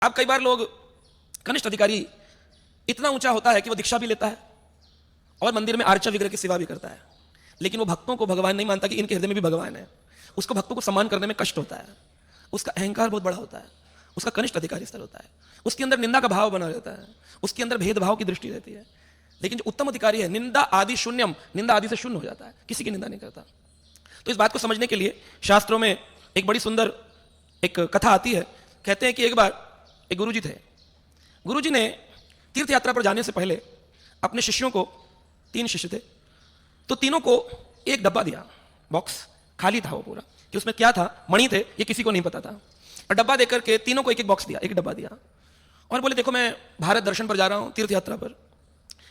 अब कई बार लोग, कनिष्ठ अधिकारी इतना ऊंचा होता है कि वो दीक्षा भी लेता है और मंदिर में आर्चा विग्रह की सेवा भी करता है, लेकिन वो भक्तों को भगवान नहीं मानता कि इनके हृदय में भी भगवान है। उसको भक्तों को सम्मान करने में कष्ट होता है, उसका अहंकार बहुत बड़ा होता है, उसका कनिष्ठ अधिकारी स्तर होता है, उसके अंदर निंदा का भाव बना रहता है, उसके अंदर भेदभाव की दृष्टि रहती है। लेकिन जो उत्तम अधिकारी है, निंदा आदि शून्यम, निंदा आदि से शून्य हो जाता है, किसी की निंदा नहीं करता। तो इस बात को समझने के लिए शास्त्रों में एक बड़ी सुंदर एक कथा आती है। कहते हैं कि एक बार एक गुरुजी थे। गुरुजी ने तीर्थ यात्रा पर जाने से पहले अपने शिष्यों को, 3 शिष्य थे, तो तीनों को एक डब्बा दिया, बॉक्स खाली था वो पूरा, कि उसमें क्या था, मणि थे, ये किसी को नहीं पता था। और डब्बा देकर के तीनों को एक एक बॉक्स दिया, एक डब्बा दिया, और बोले देखो मैं भारत दर्शन पर जा रहा हूं, तीर्थ यात्रा पर,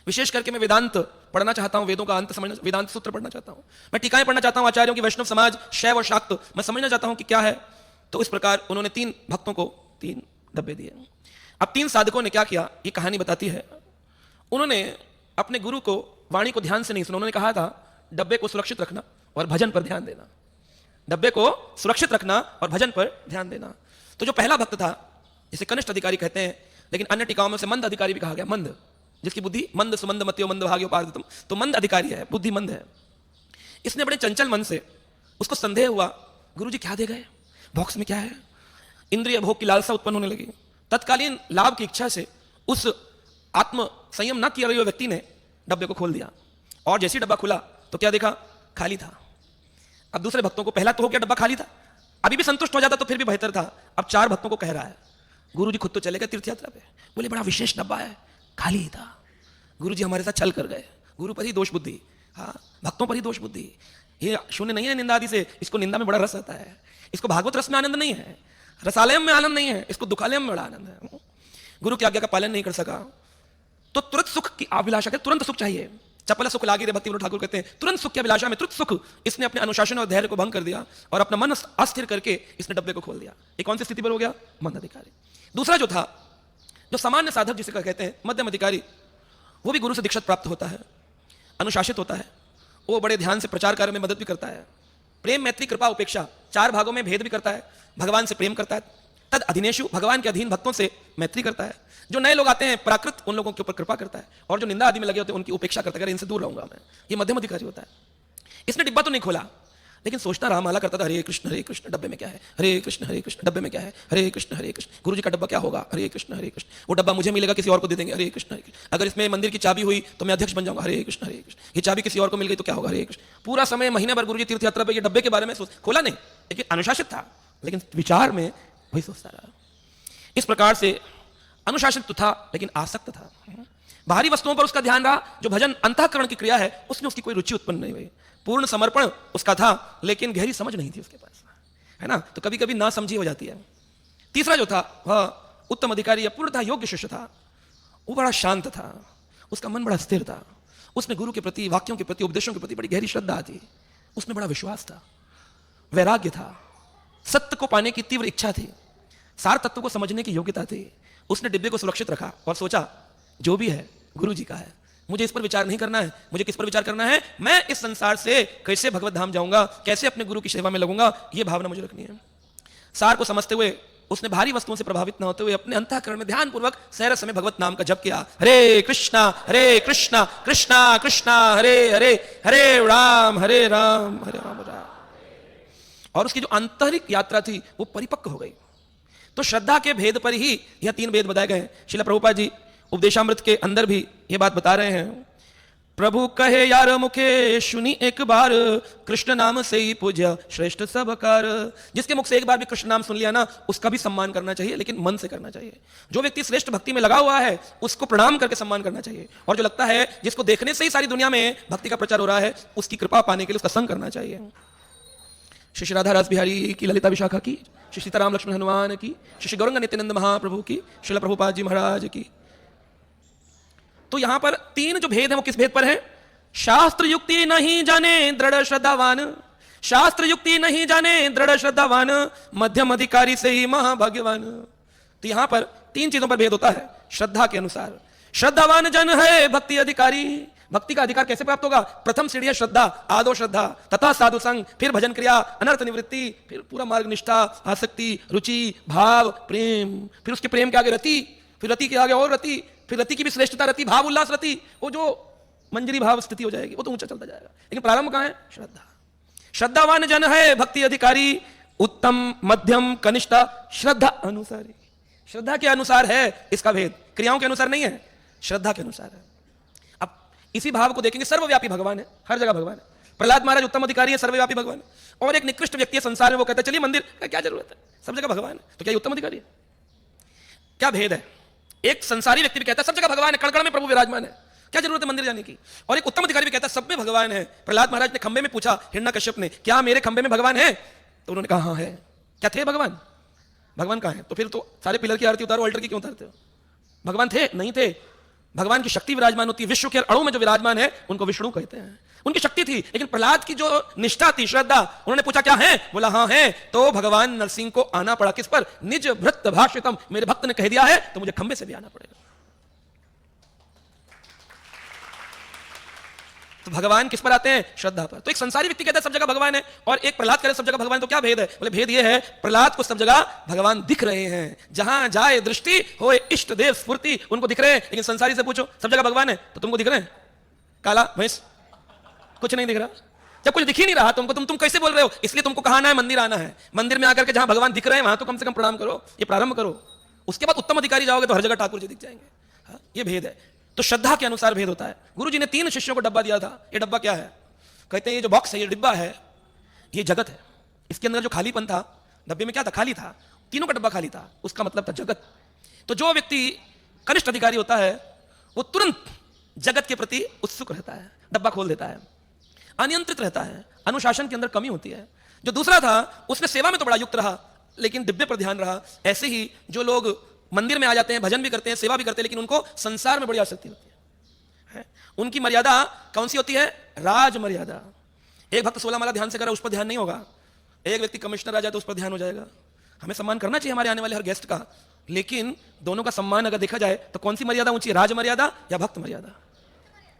विशेष करके मैं वेदांत पढ़ना चाहता हूं, वेदों का अंत समझना, वेदांत सूत्र पढ़ना चाहता हूं, मैं टीकाएं पढ़ना चाहता हूं आचार्यों की, वैष्णव समाज, शैव और शाक्त, मैं समझना चाहता हूं कि क्या है। तो इस प्रकार उन्होंने 3 भक्तों को 3 डब्बे दिए। अब 3 साधकों ने क्या किया, ये कहानी बताती है। उन्होंने अपने गुरु को वाणी को ध्यान से नहीं सुना। उन्होंने कहा था डब्बे को सुरक्षित रखना और भजन पर ध्यान देना, डब्बे को सुरक्षित रखना और भजन पर ध्यान देना। तो जो पहला भक्त था, जिसे कनिष्ठ अधिकारी कहते हैं, लेकिन अन्य टीकाओं में से मंद अधिकारी भी कहा गया, मंद, जिसकी बुद्धि मंद सुमंद मत्यो मंद भाग्यो पार्दितम, तो मंद अधिकारी है, बुद्धि मंद है। इसने बड़े चंचल मन से, उसको संदेह हुआ गुरुजी क्या दे गए, बॉक्स में क्या है, इंद्रिय भोग की लालसा उत्पन्न होने लगी। तत्कालीन लाभ की इच्छा से उस आत्म संयम न किया हुए व्यक्ति ने डब्बे को खोल दिया, और जैसे ही डब्बा खुला तो क्या देखा, खाली था। अब दूसरे भक्तों को, पहला तो हो गया डब्बा खाली था, अभी भी संतुष्ट हो जाता तो फिर भी बेहतर था। अब 4 भक्तों को कह रहा है, गुरुजी खुद तो चले गए तीर्थ यात्रा पे, बोले बड़ा विशेष डब्बा है, खाली ही था, गुरुजी हमारे साथ छल कर गए, गुरु पर ही दोष बुद्धि, हाँ भक्तों पर ही दोष बुद्धि, ये शून्य नहीं है निंदा आदि से, इसको निंदा में बड़ा रस आता है, इसको भागवत रस में आनंद नहीं है, रसालयम में आनंद नहीं है, इसको दुखालयम में बड़ा आनंद है। गुरु की आज्ञा का पालन नहीं कर सका तो तुरंत सुख की अभिलाषा के, तुरंत सुख चाहिए, चपल सुख लागी रे, भक्ति विनोद ठाकुर कहते हैं, तुरंत सुख की अभिलाषा में तुरंत सुख, इसने अपने अनुशासन और धैर्य को भंग कर दिया और अपना मन अस्थिर करके इसने डब्बे को खोल दिया। ये कौन सी स्थिति पर हो गया, मंद अधिकारी। दूसरा जो था, जो सामान्य साधक जिसे कहते हैं मध्यम अधिकारी, वो भी गुरु से दीक्षित प्राप्त होता है, अनुशासित होता है, वो बड़े ध्यान से प्रचार कार्य में मदद भी करता है, प्रेम मैत्री कृपा उपेक्षा 4 भागों में भेद भी करता है, भगवान से प्रेम करता है, तद अधीनेशु भगवान के अधीन भक्तों से मैत्री करता है, जो नए लोग आते हैं प्राकृत उन लोगों के ऊपर कृपा करता है, और जो निंदा आदि में लगे होते हैं उनकी उपेक्षा करता है, इनसे दूर रहूंगा मैं। ये मध्यम अधिकारी होता है। इसने डिब्बा तो नहीं खोला, लेकिन सोचता रहा, माला करता था, हरे कृष्ण डब्बे में क्या है, हरे कृष्ण डब्बे में क्या है, हरे कृष्ण गुरुजी का डब्बा क्या होगा, हरे कृष्ण वो डब्बा मुझे मिलेगा किसी और को दे देंगे, हरे कृष्ण अगर इसमें मंदिर की चाबी हुई तो मैं अध्यक्ष बन जाऊंगा, हरे कृष्ण ये चाबी किसी और को मिल गई तो क्या होगा, हरे कृष्ण। पूरा समय महीने भर गुरुजी तीर्थ यात्रा पर ये डब्बे के बारे में खोला नहीं, लेकिन अनुशासित था, लेकिन विचार में वही सोचता रहा। इस प्रकार से अनुशासित तो था लेकिन आसक्त था, बाहरी वस्तुओं पर उसका ध्यान रहा, जो भजन अंतःकरण की क्रिया है उसमें उसकी कोई रुचि उत्पन्न नहीं हुई। पूर्ण समर्पण उसका था लेकिन गहरी समझ नहीं थी उसके पास, है ना, तो कभी कभी ना समझी हो जाती है। तीसरा जो था वह उत्तम अधिकारी या पूर्णतः योग्य शिष्य था, वो बड़ा शांत था, उसका मन बड़ा स्थिर था, उसमें गुरु के प्रति, वाक्यों के प्रति, उपदेशों के प्रति बड़ी गहरी श्रद्धा थी, उसमें बड़ा विश्वास था, वैराग्य था, सत्य को पाने की तीव्र इच्छा थी, सार तत्व को समझने की योग्यता थी। उसने डिब्बे को सुरक्षित रखा और सोचा जो भी है गुरु जी का है, मुझे इस पर विचार नहीं करना है, मुझे किस पर विचार करना है, मैं इस संसार से कैसे भगवत धाम जाऊंगा, कैसे अपने गुरु की सेवा में लगूंगा, ये भावना मुझे रखनी है। सार को समझते हुए उसने भारी वस्तुओं से प्रभावित न होते हुए अपने अंतःकरण में ध्यानपूर्वक सहरस में भगवत नाम का जप किया, हरे कृष्णा कृष्णा कृष्णा हरे हरे, हरे राम हरे राम राम। और उसकी जो आंतरिक यात्रा थी वो परिपक्व हो गई। तो श्रद्धा के भेद पर ही यह 3 भेद बताए गए हैं। श्रील प्रभुपाद जी उपदेशामृत के अंदर भी ये बात बता रहे हैं, प्रभु कहे यार मुखे सुनी एक बार, कृष्ण नाम से ही पूज्य श्रेष्ठ सब कार। जिसके मुख से एक बार भी कृष्ण नाम सुन लिया ना, उसका भी सम्मान करना चाहिए, लेकिन मन से करना चाहिए। जो व्यक्ति श्रेष्ठ भक्ति में लगा हुआ है उसको प्रणाम करके सम्मान करना चाहिए, और जो लगता है जिसको देखने से ही सारी दुनिया में भक्ति का प्रचार हो रहा है, उसकी कृपा पाने के लिए उसका संग करना चाहिए। श्री राधा रास बिहारी की, ललिता विशाखा की, श्री सीताराम लक्ष्मण हनुमान की, श्री गौरंग नित्यानंद महाप्रभु की, श्रील प्रभुपाद जी महाराज की। तो यहां पर 3 जो भेद है वो किस भेद पर है, शास्त्र युक्ति नहीं जाने दृढ़ श्रद्धावान, शास्त्र युक्ति नहीं जाने दृढ़ श्रद्धावान, मध्यम अधिकारी से ही महाभाग्यवान। तो यहां पर 3 चीजों पर भेद होता है श्रद्धा के अनुसार। श्रद्धावान जन है भक्ति अधिकारी, भक्ति का अधिकार कैसे प्राप्त होगा? प्रथम सीढ़ी है श्रद्धा, आदो श्रद्धा, तथा साधु संग, फिर भजन क्रिया, अनर्थ निवृत्ति, फिर पूरा मार्ग, निष्ठा, आसक्ति, रुचि, भाव, प्रेम, फिर उसके प्रेम के आगे रति, फिर रति के आगे और रति, फिर रति की भी श्रेष्ठता रति, भाव उल्लास रति, वो जो मंजरी भाव स्थिति हो जाएगी, वो तो ऊंचा चलता जाएगा। लेकिन प्रारंभ कहां है? श्रद्धा। श्रद्धावान जन है भक्ति अधिकारी, उत्तम, मध्यम, कनिष्ठ, श्रद्धा अनुसारी। श्रद्धा के अनुसार है इसका भेद, क्रियाओं के अनुसार नहीं है, श्रद्धा के अनुसार है। अब इसी भाव को देखेंगे, सर्वव्यापी भगवान है, हर जगह भगवान है। प्रहलाद महाराज उत्तम अधिकारी है, सर्वव्यापी भगवान है। और एक निकृष्ट व्यक्ति है संसार में, वो कहता है चलिए मंदिर का क्या जरूरत है, सब जगह भगवान है, तो क्या ये उत्तम अधिकारी है? क्या भेद है? एक संसारी व्यक्ति भी कहता है सब जगह भगवान है, कण कण में प्रभु विराजमान है, क्या जरूरत है मंदिर जाने की? और एक उत्तम अधिकारी भी कहता है सब में भगवान है। प्रहलाद महाराज ने खंबे में पूछा हिरण्यकश्यप ने, क्या मेरे खंबे में भगवान है? तो उन्होंने कहा हाँ है। क्या थे भगवान? भगवान कहाँ है? तो फिर तो सारे पिलर की आरती उतारो, अल्टर की क्यों उतारते हो? भगवान थे? नहीं थे। भगवान की शक्ति विराजमान होती है, विश्व के अणु में जो विराजमान है उनको विष्णु कहते हैं, उनकी शक्ति थी। लेकिन प्रहलाद की जो निष्ठा थी, श्रद्धा, उन्होंने पूछा क्या है? बोला हाँ है। तो भगवान नरसिंह को आना पड़ा किस पर? निज भृत भाषितम, मेरे भक्त ने कह दिया है तो मुझे खंबे से भी आना पड़ेगा। तो भगवान किस पर आते हैं? श्रद्धा पर। तो एक संसारी व्यक्ति कहता है सब जगह भगवान है, और एक प्रहलाद कहता है सब जगह भगवान, तो क्या भेद है? बोले भेद ये है, प्रहलाद को सब जगह भगवान दिख रहे हैं, जहां जाए दृष्टि होए इष्ट देव स्फूर्ति, उनको दिख रहे हैं। लेकिन संसारी से पूछो सब जगह भगवान है तो तुमको दिख रहे हैं? काला भैंस, कुछ नहीं दिख रहा। जब कुछ दिख ही नहीं रहा तुमको, तुम कैसे बोल रहे हो? इसलिए तुमको कहा आना है, मंदिर आना है। मंदिर में आकर के जहां भगवान दिख रहे हैं वहां तो कम से कम प्रणाम करो, ये प्रारंभ करो। उसके बाद उत्तम अधिकारी जाओगे तो हर जगह ठाकुर जी दिख जाएंगे। हाँ, ये भेद है। तो श्रद्धा के अनुसार भेद होता है। गुरु जी ने 3 शिष्यों को डब्बा दिया था। ये डब्बा क्या है? कहते हैं ये जो बॉक्स है, ये डिब्बा है, ये जगत है। इसके अंदर जो खालीपन था, डब्बे में क्या था? खाली था। तीनों का डब्बा खाली था, उसका मतलब था जगत। तो जो व्यक्ति कनिष्ठ अधिकारी होता है वो तुरंत जगत के प्रति उत्सुक रहता है, डब्बा खोल देता है, अनियंत्रित रहता है, अनुशासन के अंदर कमी होती है। जो दूसरा था उसने सेवा में तो बड़ा युक्त रहा लेकिन डिब्बे पर ध्यान रहा। ऐसे ही जो लोग मंदिर में आ जाते हैं, भजन भी करते हैं, सेवा भी करते हैं, लेकिन उनको संसार में बड़ी आसक्ति होती है। उनकी मर्यादा कौन सी होती है? राज मर्यादा। एक भक्त 16 माला ध्यान से करे, उस पर ध्यान नहीं होगा। एक व्यक्ति कमिश्नर आ जाए तो उस पर ध्यान हो जाएगा। हमें सम्मान करना चाहिए हमारे आने वाले हर गेस्ट का, लेकिन दोनों का सम्मान अगर देखा जाए तो कौन सी मर्यादा ऊंची है, राज मर्यादा या भक्त मर्यादा?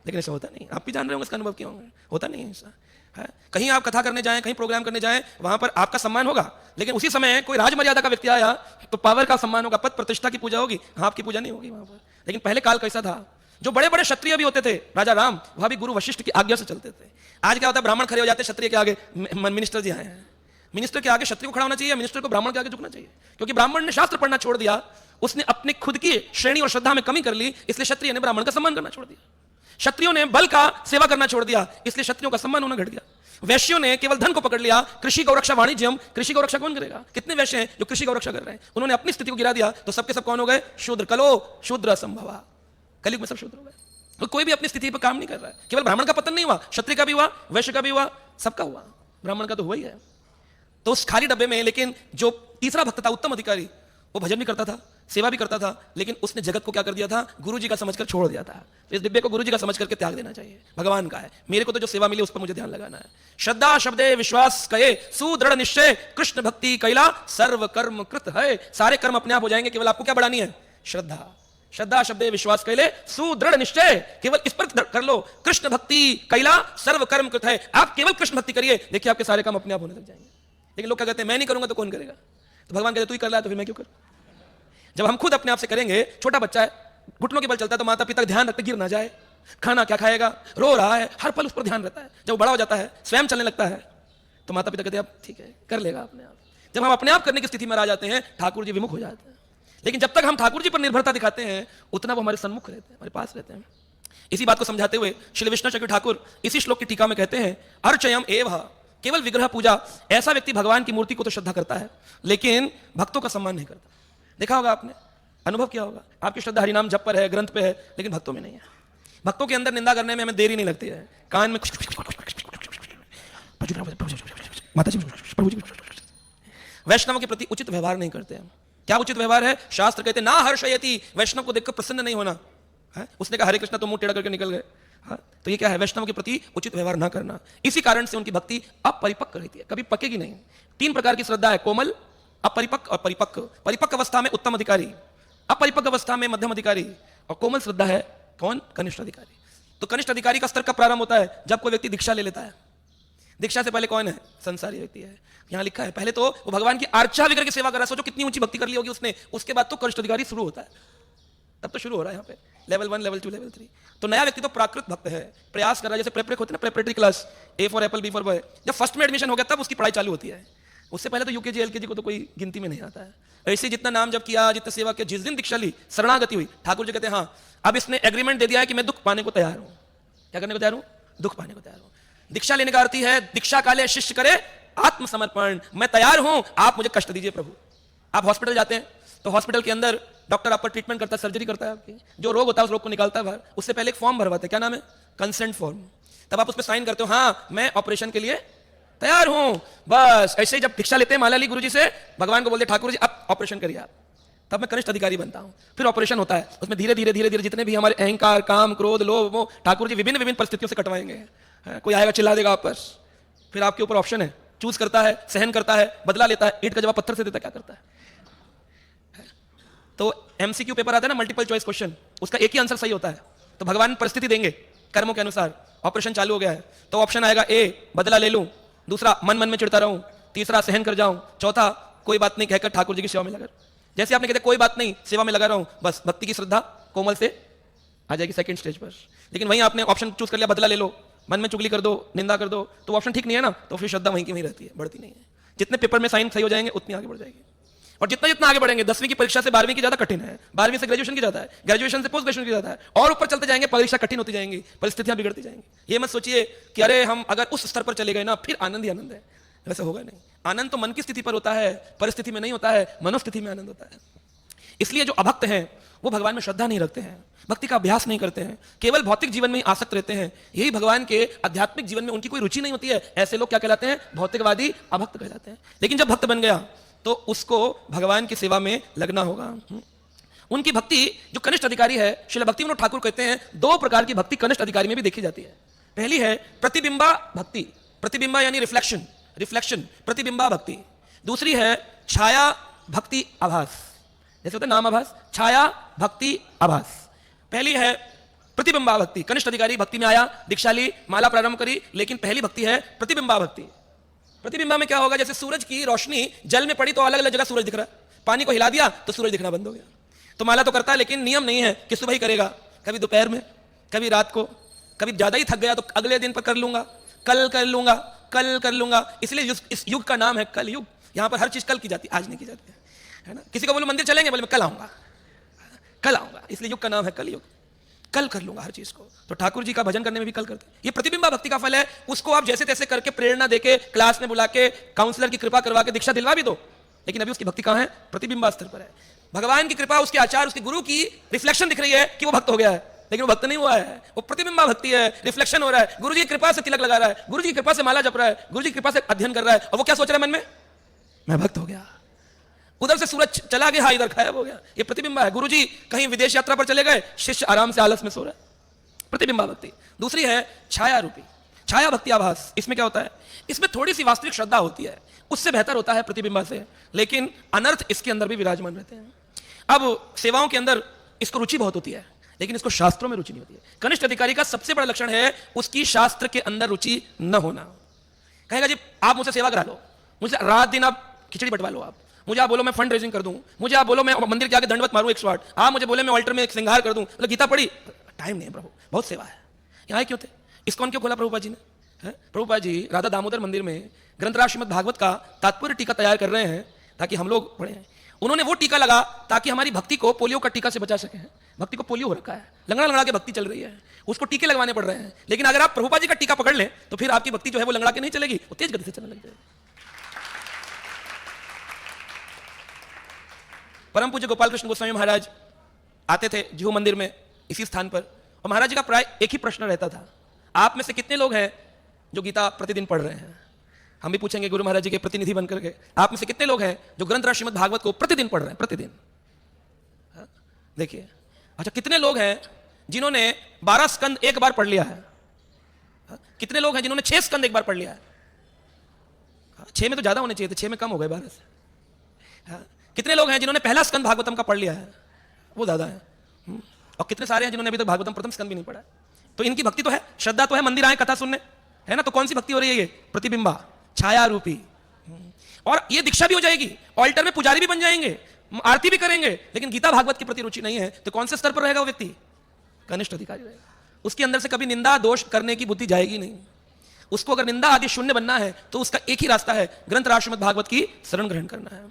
लेकिन ऐसा होता नहीं। आप भी जान रहे होंगे, इसका अनुभव किया होंगे, होता नहीं है ऐसा। है कहीं आप कथा करने जाएं, कहीं प्रोग्राम करने जाएं, वहां पर आपका सम्मान होगा, लेकिन उसी समय कोई राज मर्यादा का व्यक्ति आया तो पावर का सम्मान होगा, पद प्रतिष्ठा की पूजा होगी, आपकी पूजा नहीं होगी वहां पर। लेकिन पहले काल कैसा था? जो बड़े बड़े क्षत्रिय भी होते थे, राजा राम, वह भी गुरु वशिष्ठ की आज्ञा से चलते थे। आज क्या होता है? ब्राह्मण खड़े हो जाते हैं क्षत्रिय के आगे, मिनिस्टर जी आए हैं, मिनिस्टर के आगे क्षत्रिय को खड़ा होना चाहिए, मिनिस्टर को ब्राह्मण के आगे झुकना चाहिए। क्योंकि ब्राह्मण ने शास्त्र पढ़ना छोड़ दिया, उसने अपने खुद की श्रेणी और श्रद्धा में कमी कर ली, इसलिए क्षत्रिय ने ब्राह्मण का सम्मान करना छोड़ दिया। क्षत्रियों ने बल का सेवा करना छोड़ दिया, इसलिए क्षत्रियों का सम्मान होना घट गया। वैश्यों ने केवल धन को पकड़ लिया, कृषि गौरक्षा वाणिज्यम, कृषि गौरक्षा कौन करेगा? कितने वैश्य हैं जो कृषि गौरक्षा कर रहे हैं? उन्होंने अपनी स्थिति को गिरा दिया तो सबके सब कौन हो गए? शूद्र। कलो शूद्र असंभवा, कलयुग में सब शूद्र हो गए। तो कोई भी अपनी स्थिति पर काम नहीं कर रहा है। केवल ब्राह्मण का पतन नहीं हुआ, क्षत्रिय का भी हुआ, वैश्य का भी हुआ, सबका हुआ, ब्राह्मण का तो हुआ ही है। तो उस खाली डब्बे में लेकिन जो तीसरा भक्त था, उत्तम अधिकारी, वो भजन भी करता था, सेवा भी करता था, लेकिन उसने जगत को क्या कर दिया था? गुरु जी का समझकर छोड़ दिया था। इस डिब्बे को गुरु जी का समझ करके त्याग देना चाहिए, भगवान का है, मेरे को तो जो सेवा मिली उस पर मुझे ध्यान लगाना है। श्रद्धा शब्दे विश्वास कहे, सुदृढ़ निश्चय, कृष्ण भक्ति कैला सर्व कर्म कृत है। सारे कर्म अपने आप हो जाएंगे, केवल आपको क्या बढ़ानी है? श्रद्धा। श्रद्धा शब्दे विश्वास कैले, सुदृढ़ निश्चय, केवल इस पर कर लो। कृष्ण भक्ति कैला सर्व कर्म कृत है। आप केवल कृष्ण भक्ति करिए, देखिए आपके सारे काम अपने आप होने लग जाएंगे। लेकिन लोग क्या कहते हैं? मैं नहीं करूंगा तो कौन करेगा? तो भगवान कहते तू ही कर रहा है तो फिर मैं क्यों करूं? जब हम खुद अपने आप से करेंगे, छोटा बच्चा है, घुटनों के बल चलता है, तो माता पिता ध्यान रखते गिर ना जाए, खाना क्या खाएगा, रो रहा है, हर पल उस पर ध्यान रहता है। जब वो बड़ा हो जाता है, स्वयं चलने लगता है, तो माता पिता कहते हैं अब ठीक है, कर लेगा अपने आप। जब हम अपने आप करने की स्थिति में आ जाते हैं, ठाकुर जी विमुख हो जाते हैं। लेकिन जब तक हम ठाकुर जी पर निर्भरता दिखाते हैं, उतना वो हमारे सन्मुख रहते हैं, हमारे पास रहते हैं। इसी बात को समझाते हुए श्री विष्णु चक्र ठाकुर इसी श्लोक की टीका में कहते हैं, अर्चयम एव, केवल विग्रह पूजा। ऐसा व्यक्ति भगवान की मूर्ति को तो श्रद्धा करता है, लेकिन भक्तों का सम्मान नहीं करता। देखा होगा आपने, अनुभव किया होगा, आपकी श्रद्धा हरिनाम जप पर है, ग्रंथ पे है, लेकिन भक्तों में नहीं है। भक्तों के अंदर निंदा करने में हमें देरी नहीं लगती है, कान में वैष्णव के प्रति उचित व्यवहार नहीं करते हैं। क्या उचित व्यवहार है? शास्त्र कहते ना हर्षयति, वैष्णव को देखकर प्रसन्न नहीं होना है। उसने कहा हरे कृष्णा, तो मुंह टेढ़ा करके निकल गए। हाँ, तो ये क्या है? वैष्णव के प्रति उचित व्यवहार ना करना। इसी कारण से उनकी भक्ति अपरिपक्व रहती है, कभी पकेगी नहीं। 3 प्रकार की श्रद्धा है, कोमल, अपरिपक्व और परिपक्व। परिपक्व अवस्था में उत्तम अधिकारी, अपरिपक्व अवस्था में मध्यम अधिकारी, और कोमल श्रद्धा है कौन? कनिष्ठ अधिकारी। तो कनिष्ठ अधिकारी का स्तर कब प्रारंभ होता है? जब कोई व्यक्ति दीक्षा ले लेता है। दीक्षा से पहले कौन है? संसारी व्यक्ति है। यहां लिखा है पहले तो वो भगवान की आर्चा विग्रह की सेवा कर रहा है। सोचो कितनी ऊंची भक्ति कर ली होगी उसने। उसके बाद तो कनिष्ठ अधिकारी शुरू होता है, तब तो शुरू हो रहा है यहाँ पे लेवल 1, लेवल 2, लेवल 3। तो नया व्यक्ति तो प्राकृत भक्त है, प्रयास कर रहा है। जैसे प्रेपरेक होते हैं ना, preparatory class, A for apple, B for boy. जब फर्स्ट में एडमिशन हो गया तब उसकी पढ़ाई चालू होती है। उससे पहले तो यूकेजी एलकेजी को तो कोई गिनती में नहीं आता है। ऐसे जितना नाम जब किया, जितना सेवा किया, जिस दिन दीक्षा ली, शरणागति हुई, ठाकुर जी कहते हैं हाँ अब इसने एग्रीमेंट दे दिया है कि मैं दुख पाने को तैयार हूं। क्या करने को तैयार हूं? दुख पाने को तैयार हूं। दीक्षा लेने का अर्थ है दीक्षा काले शिष्य करे आत्मसमर्पण। मैं तैयार हूं, आप मुझे कष्ट दीजिए प्रभु। आप हॉस्पिटल जाते हैं तो हॉस्पिटल के अंदर डॉक्टर आप पर ट्रीटमेंट करता है, सर्जरी करता है, आपकी जो रोग होता है उस रोग को निकालता है बाहर। उससे पहले एक फॉर्म भरवाते हैं, क्या नाम है? Consent form. तब आप उस पर साइन करते हो, हाँ मैं ऑपरेशन के लिए तैयार हूं। बस ऐसे ही जब दीक्षा लेते हैं माला ली गुरुजी से, भगवान को बोलते ठाकुर जी अब ऑपरेशन करिए आप, तब मैं कनिष्ठ अधिकारी बनता हूं। फिर ऑपरेशन होता है, उसमें धीरे धीरे धीरे धीरे जितने भी हमारे अहंकार, काम, क्रोध, लोभ, वो ठाकुर जी विभिन्न विभिन्न परिस्थितियों से कटवाएंगे। कोई आएगा चिल्ला देगा आप पर, फिर आपके ऊपर ऑप्शन है, चूज करता है, सहन करता है, बदला लेता है। ईंट का जवाब पत्थर से देता है, क्या करता है? तो एमसीक्यू पेपर आता है ना, मल्टीपल चॉइस क्वेश्चन, उसका एक ही आंसर सही होता है। तो भगवान परिस्थिति देंगे कर्मों के अनुसार। ऑपरेशन चालू हो गया है तो ऑप्शन आएगा ए बदला ले लूं, दूसरा मन मन में चिढ़ता रहूं, तीसरा सहन कर जाऊं, चौथा कोई बात नहीं कहकर ठाकुर जी की सेवा में लगा। जैसे आपने कहते कोई बात नहीं सेवा में लगा रहा हूं, बस भक्ति की श्रद्धा कोमल से आ जाएगी सेकंड स्टेज पर। लेकिन वहीं आपने ऑप्शन चूज कर लिया बदला ले लो, मन में चुगली कर दो, निंदा कर दो, तो ऑप्शन ठीक नहीं है ना, तो फिर श्रद्धा वहीं की वहीं रहती है, बढ़ती नहीं है। जितने पेपर में साइन सही हो जाएंगे उतनी आगे बढ़ जाएगी। और जितना जितना आगे बढ़ेंगे, 10वीं की परीक्षा से 12वीं की ज्यादा कठिन है, 12वीं से ग्रेजुएशन की ज्यादा है, ग्रेजुएशन से पोस्ट ग्रेजुएशन की ज्यादा है, और ऊपर चलते जाएंगे परीक्षा कठिन होती जाएंगी, परिस्थितियां बिगड़ती जाएंगी। ये मत सोचिए कि अरे हम अगर उस स्तर पर चले गए ना फिर आनंद ही आनंद है, वैसे होगा नहीं। आनंद तो मन की स्थिति पर होता है, परिस्थिति में नहीं होता है, मनोस्थिति में आनंद होता है। इसलिए जो अभक्त हैं वो भगवान में श्रद्धा नहीं रखते हैं, भक्ति का अभ्यास नहीं करते हैं, केवल भौतिक जीवन में ही आसक्त रहते हैं। यही भगवान के आध्यात्मिक जीवन में उनकी कोई रुचि नहीं होती है। ऐसे लोग क्या कहलाते हैं? भौतिकवादी, अभक्त कहलाते हैं। लेकिन जब भक्त बन गया तो उसको भगवान की सेवा में लगना होगा। उनकी भक्ति जो कनिष्ठ अधिकारी है, श्रील भक्तिविनोद ठाकुर कहते हैं 2 प्रकार की भक्ति कनिष्ठ अधिकारी में भी देखी जाती है। पहली है प्रतिबिंबा भक्ति, प्रतिबिंबा यानी रिफ्लेक्शन, रिफ्लेक्शन प्रतिबिंबा भक्ति। दूसरी है छाया भक्ति आभास, जैसे होता है नाम आभास, छाया भक्ति आभास। पहली है प्रतिबिंबा भक्ति, कनिष्ठ अधिकारी भक्ति में आया, दीक्षा ली, माला प्रारंभ करी, लेकिन पहली भक्ति है प्रतिबिंबा भक्ति। प्रतिबिंबा में क्या होगा? जैसे सूरज की रोशनी जल में पड़ी तो अलग अलग जगह सूरज दिख रहा है, पानी को हिला दिया तो सूरज दिखना बंद हो गया। तो माला तो करता है लेकिन नियम नहीं है कि सुबह ही करेगा, कभी दोपहर में, कभी रात को, कभी ज्यादा ही थक गया तो अगले दिन पर कर लूंगा, कल कर लूंगा, कल कर लूंगा। इसलिए इस युग का नाम है कल युग। यहां पर हर चीज कल की जाती है, आज नहीं की जाती है ना। किसी को बोलो मंदिर चलेंगे, बोले मैं कल आऊंगा, कल आऊंगा, इसलिए युग का नाम है कल युग। कल कर लूंगा हर चीज को। तो ठाकुर जी का भजन करने में भी कल करते हैं। ये प्रतिबिंबा भक्ति का फल है। उसको आप जैसे तैसे करके प्रेरणा देके क्लास में बुला के काउंसलर की कृपा करवा के दीक्षा दिलवा भी दो, लेकिन अभी उसकी भक्ति कहां है? प्रतिबिंबा स्तर पर है। भगवान की कृपा, उसके आचार, उसके गुरु की रिफ्लेक्शन दिख रही है कि वो भक्त हो गया है, लेकिन वो भक्त नहीं हुआ है, वो प्रतिबिंबा भक्ति है, रिफ्लेक्शन हो रहा है। गुरु जी की कृपा से तिलक लगा रहा है, गुरु जी की कृपा से माला जप रहा है, गुरु जी की कृपा से अध्ययन कर रहा है, और वो क्या सोच रहा है मन में? मैं भक्त हो गया। उधर से सूरज चला गया, इधर गायब हो गया। ये प्रतिबिंबा है। गुरुजी कहीं विदेश यात्रा पर चले गए, शिष्य आराम से आलस में सो रहा है, प्रतिबिंबा भक्ति। दूसरी है छाया रूपी, छाया भक्ति आभास। इसमें क्या होता है? इसमें थोड़ी सी वास्तविक श्रद्धा होती है, उससे बेहतर होता है प्रतिबिंबा से, लेकिन अनर्थ इसके अंदर भी विराजमान रहते हैं। अब सेवाओं के अंदर इसको रुचि बहुत होती है, लेकिन इसको शास्त्रों में रुचि नहीं होती है। कनिष्ठ अधिकारी का सबसे बड़ा लक्षण है उसकी शास्त्र के अंदर रुचि न होना। कहेगा जी आप मुझसे सेवा करा लो, मुझसे रात दिन आप खिचड़ी बंटवा लो, आप मुझे आप बोलो मैं फंड रेजिंग कर दूं, मुझे आप बोलो मैं मंदिर के आगे दंडवत मारूं 108, आप मुझे बोले मैं ऑल्टर में एक श्रृंगार कर दूं, मतलब गीता पढ़ी, टाइम नहीं है प्रभु, बहुत सेवा है। यहाँ क्यों थे? इस्कॉन क्यों खोला प्रभुपाद जी ने? प्रभुपाद जी राधा दामोदर मंदिर में ग्रंथराज श्रीमद् भागवत का तात्पर्य टीका तैयार कर रहे हैं ताकि हम लोग पढ़े। उन्होंने वो टीका लगा ताकि हमारी भक्ति को पोलियो का टीका से बचा सके। भक्ति को पोलियो हो रखा है, लंगड़ा लंगड़ा के भक्ति चल रही है, उसको टीके लगवाने पड़ रहे हैं। लेकिन अगर आप प्रभुपाद जी का टीका पकड़ लें तो फिर आपकी भक्ति जो है वो लंगड़ा के नहीं चलेगी, वो तेज गति से चलने लग जाएगी। परम पूज्य गोपाल कृष्ण गोस्वामी महाराज आते थे जीव मंदिर में इसी स्थान पर, और महाराज जी का प्राय एक ही प्रश्न रहता था, आप में से कितने लोग हैं जो गीता प्रतिदिन पढ़ रहे हैं? हम भी पूछेंगे गुरु महाराज जी के प्रतिनिधि बनकर के, आप में से कितने लोग हैं जो ग्रंथ श्रीमद् भागवत को प्रतिदिन पढ़ रहे हैं? प्रतिदिन देखिए। अच्छा, कितने लोग हैं जिन्होंने 12 स्कंद एक बार पढ़ लिया है? कितने लोग हैं जिन्होंने 6 स्कंद एक बार पढ़ लिया है? 6 में तो ज्यादा होने चाहिए थे, 6 में कम हो गए 12 से। कितने लोग हैं जिन्होंने पहला स्कंद भागवतम का पढ़ लिया है? वो ज्यादा है। और कितने सारे हैं जिन्होंने अभी तक भागवतम प्रथम स्कंद भी नहीं पढ़ा? तो इनकी भक्ति तो है, श्रद्धा तो है, मंदिर आए कथा सुनने, है ना, तो कौन सी भक्ति हो रही है? ये प्रतिबिंबा, छाया रूपी। और ये दीक्षा भी हो जाएगी, ऑल्टर में पुजारी भी बन जाएंगे, आरती भी करेंगे, लेकिन गीता भागवत के प्रति रुचि नहीं है, तो कौन से स्तर पर रहेगा वो व्यक्ति? कनिष्ठ अधिकारी रहेगा। उसके अंदर से कभी निंदा दोष करने की बुद्धि जाएगी नहीं। उसको अगर निंदा आदि शून्य बनना है तो उसका एक ही रास्ता है, ग्रंथ राज श्रीमद् भागवत की शरण ग्रहण करना है।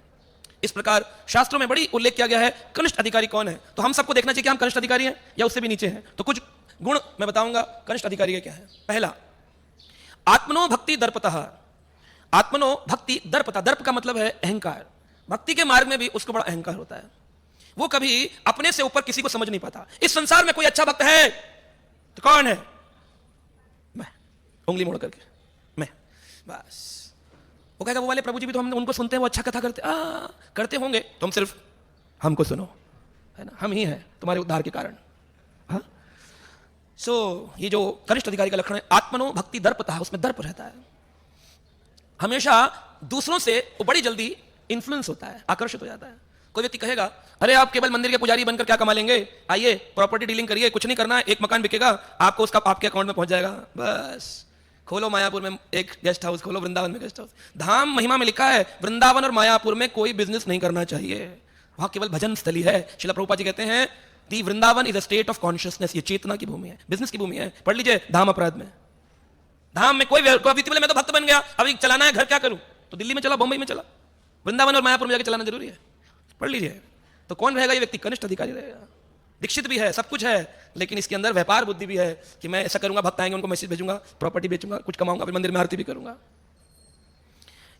इस प्रकार शास्त्रों में बड़ी उल्लेख किया गया है कनिष्ठ अधिकारी कौन है। तो हम सबको देखना चाहिए कि हम कनिष्ठ अधिकारी हैं या उससे भी नीचे हैं। तो कुछ गुण मैं बताऊंगा कनिष्ठ अधिकारी के क्या है। पहला, आत्मनो भक्ति दर्पतः। आत्मनो भक्ति दर्पतः, दर्प का मतलब है अहंकार। भक्ति के मार्ग में भी उसको बड़ा अहंकार होता है, वो कभी अपने से ऊपर किसी को समझ नहीं पाता। इस संसार में कोई अच्छा भक्त है तो कौन है? मैं, उंगली मोड़ करके मैं, बस। वो कहेगा वो वाले प्रभु जी भी तो हम उनको सुनते हैं, वो अच्छा कथा करते होंगे, तुम सिर्फ हमको सुनो, है ना, हम ही हैं तुम्हारे उद्धार के कारण। हाँ, ये जो कनिष्ठ अधिकारी का लक्षण है आत्मनो भक्ति दर्पतः, उसमें दर्प रहता है, हमेशा दूसरों से वो बड़ी जल्दी इन्फ्लुएंस होता है, आकर्षित हो जाता है। कोई व्यक्ति कहेगा अरे आप केवल मंदिर के पुजारी बनकर क्या कमा लेंगे, आइए प्रॉपर्टी डीलिंग करिए, कुछ नहीं करना, एक मकान बिकेगा आपको, उसका आपके अकाउंट में पहुंच जाएगा, बस। खोलो मायापुर में एक गेस्ट हाउस, खोलो वृंदावन में गेस्ट हाउस। धाम महिमा में लिखा है वृंदावन और मायापुर में कोई बिजनेस नहीं करना चाहिए, वहां केवल भजन स्थली है। श्रील प्रभुपाद जी कहते हैं the Vrindavan is a state of consciousness, ये चेतना की भूमि है, बिजनेस की भूमि है। पढ़ लीजिए धाम अपराध में। धाम में कोई बोले मैं तो भक्त बन गया, अभी चलाना है घर क्या करूं, तो दिल्ली में चला, बंबई में चला, वृंदावन और मायापुर में जाकर चलाना जरूरी है। पढ़ लीजिए। तो कौन रहेगा ये व्यक्ति? कनिष्ठ अधिकारी रहेगा। दीक्षित भी है, सब कुछ है, लेकिन इसके अंदर व्यापार बुद्धि भी है कि मैं ऐसा करूंगा, भक्त आएंगे उनको मैसेज भेजूंगा, प्रॉपर्टी बेचूंगा, कुछ कमाऊंगा, फिर मंदिर में आरती भी करूंगा।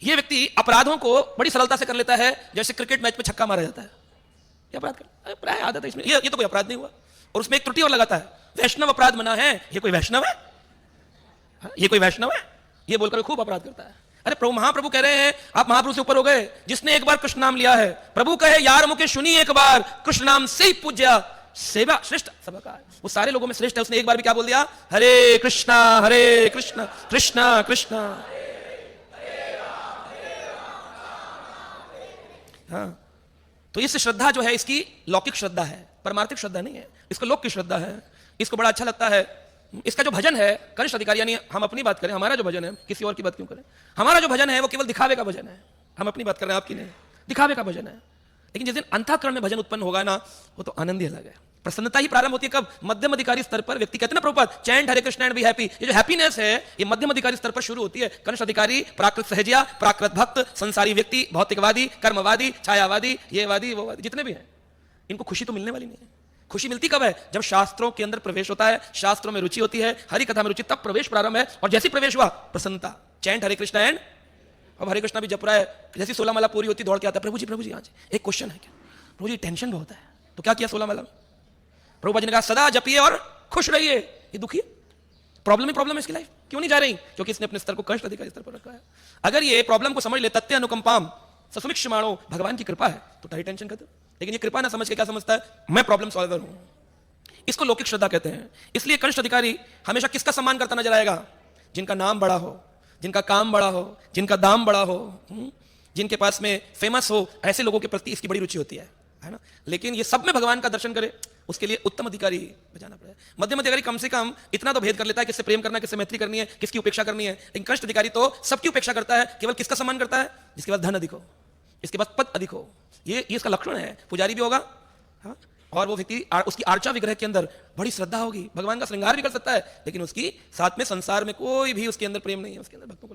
ये व्यक्ति अपराधों को बड़ी सरलता से कर लेता है, जैसे क्रिकेट मैच में छक्का मारा जाता है। ये अपराध कर प्राय आदत है इसमें, ये तो कोई अपराध नहीं हुआ। और उसमें एक त्रुटि और लगाता है, वैष्णव अपराध मना है, ये कोई वैष्णव है? ये कोई वैष्णव है? ये बोलकर खूब अपराध करता है। अरे प्रभु, महाप्रभु कह रहे हैं आप महाप्रभु से ऊपर हो गए, जिसने एक बार कृष्ण नाम लिया है। प्रभु कहे यार मुके सुनिए एक बार, कृष्ण नाम से ही पूज्या सेवा श्रेष्ठ सबका। वो सारे लोगों में श्रेष्ठ है। उसने एक बार भी क्या बोल दिया? हरे कृष्णा कृष्णा कृष्णा। हाँ, तो इस श्रद्धा जो है इसकी लौकिक श्रद्धा है, परमार्थिक श्रद्धा नहीं है, इसको लोक की श्रद्धा है। इसको बड़ा अच्छा लगता है। इसका जो भजन है कनिष्ठ अधिकारी, यानी हम अपनी बात करें, हमारा जो भजन है, किसी और की बात क्यों करें, हमारा जो भजन है वो केवल दिखावे का भजन है। हम अपनी बात कर रहे हैं, आपकी नहीं, दिखावे का भजन है। लेकिन जिस दिन अंतःकरण में भजन उत्पन्न होगा ना, वो तो आनंद ही अलग है। प्रसन्नता ही प्रारंभ होती है कब? मध्यम अधिकारी स्तर पर। व्यक्ति कहते हैं ना Prabhupada, chant Hare Krishna and be happy, ये जो हैप्पीनेस है ये मध्यम अधिकारी स्तर पर शुरू होती है। कनिष्ठ अधिकारी प्राकृत सहजिया, प्राकृत भक्त, संसारी व्यक्ति, भौतिकवादी, कर्मवादी, छायावादी, ये वादी वो वादी, जितने भी हैं, इनको खुशी तो मिलने वाली नहीं है। खुशी मिलती कब है? जब शास्त्रों के अंदर प्रवेश होता है, शास्त्रों में रुचि होती है, हरि कथा में रुचि, तब प्रवेश प्रारंभ है। और जैसी प्रवेश हुआ प्रसन्नता, चैंट हरे कृष्ण एंड, अब हरे कृष्णा भी जप रहा है, जैसी 16 माला पूरी होती दौड़ के आता है, प्रभु जी आज एक क्वेश्चन है क्या? प्रभु जी टेंशन बहुत है। तो क्या किया 16 माला में? प्रभुपाद जी ने कहा सदा जपिए और खुश रहिए। ये दुखी है, प्रॉब्लम ही प्रॉब्लम है इसकी लाइफ, क्यों नहीं जा रही? क्योंकि इसने अपने स्तर को कनिष्ठ अधिकारी स्तर पर रखा है। अगर ये प्रॉब्लम को समझ ले, तत्य अनुकंपाम ससुमिक्षमाणो, भगवान की कृपा है, तो तारी टेंशन खत्म। लेकिन ये कृपा ना समझ के क्या समझता है? मैं प्रॉब्लम सॉल्वर हूं। इसको लौकिक श्रद्धा कहते हैं। इसलिए कनिष्ठ अधिकारी हमेशा किसका सम्मान करता नजर आएगा? जिनका नाम बड़ा हो, जिनका काम बड़ा हो, जिनका दाम बड़ा हो, जिनके पास में फेमस हो, ऐसे लोगों के प्रति इसकी बड़ी रुचि होती है ना। लेकिन ये सब में भगवान का दर्शन करे, उसके लिए उत्तम अधिकारी बजाना पड़ेगा। मध्यम अधिकारी कम से कम इतना तो भेद कर लेता है, किससे प्रेम करना, किससे मैत्री करनी है, किसकी उपेक्षा करनी है। लेकिन कनिष्ठ अधिकारी तो सबकी उपेक्षा करता है। केवल किसका सम्मान करता है? जिसके पास धन अधिक हो, जिसके पास पद अधिक हो। ये इसका लक्षण है। पुजारी भी होगा, हाँ, और वो व्यक्ति उसकी आर्चा विग्रह के अंदर बड़ी श्रद्धा होगी, भगवान का श्रृंगार भी कर सकता है, लेकिन उसकी साथ में संसार में कोई भी उसके अंदर प्रेम नहीं है, उसके अंदर भक्तों को लेकर।